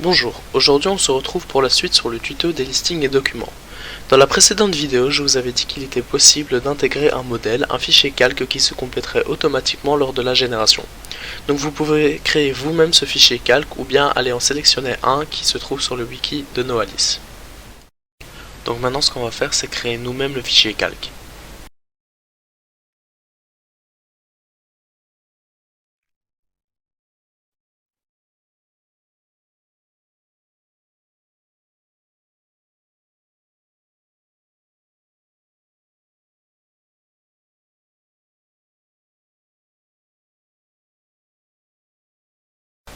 Bonjour, aujourd'hui on se retrouve pour la suite sur le tuto des listings et documents. Dans la précédente vidéo, je vous avais dit qu'il était possible d'intégrer un modèle, un fichier calque qui se compléterait automatiquement lors de la génération. Donc vous pouvez créer vous-même ce fichier calque ou bien aller en sélectionner un qui se trouve sur le wiki de Noalis. Donc maintenant ce qu'on va faire, c'est créer nous-mêmes le fichier calque.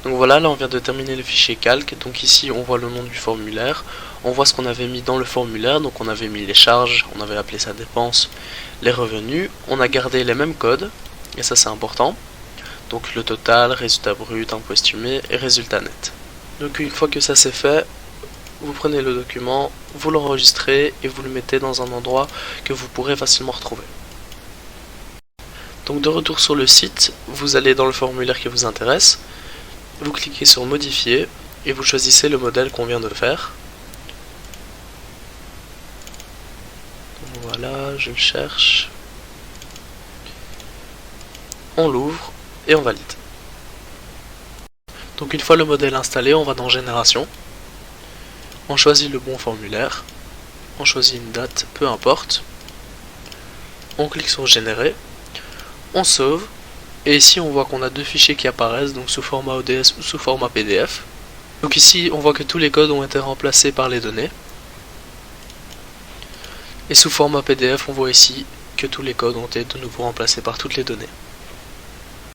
Donc voilà, là on vient de terminer le fichier calque, donc ici on voit le nom du formulaire, on voit ce qu'on avait mis dans le formulaire, donc on avait mis les charges, on avait appelé ça dépenses, les revenus, on a gardé les mêmes codes, et ça c'est important, donc le total, résultat brut, impôt estimé et résultat net. Donc une fois que ça c'est fait, vous prenez le document, vous l'enregistrez et vous le mettez dans un endroit que vous pourrez facilement retrouver. Donc de retour sur le site, vous allez dans le formulaire qui vous intéresse, vous cliquez sur modifier et vous choisissez le modèle qu'on vient de faire. Voilà, je le cherche. On l'ouvre et on valide. Donc une fois le modèle installé, on va dans génération. On choisit le bon formulaire. On choisit une date, peu importe. On clique sur générer. On sauve. Et ici on voit qu'on a deux fichiers qui apparaissent, donc sous format ODS ou sous format PDF. Donc ici on voit que tous les codes ont été remplacés par les données. Et sous format PDF on voit ici que tous les codes ont été de nouveau remplacés par toutes les données.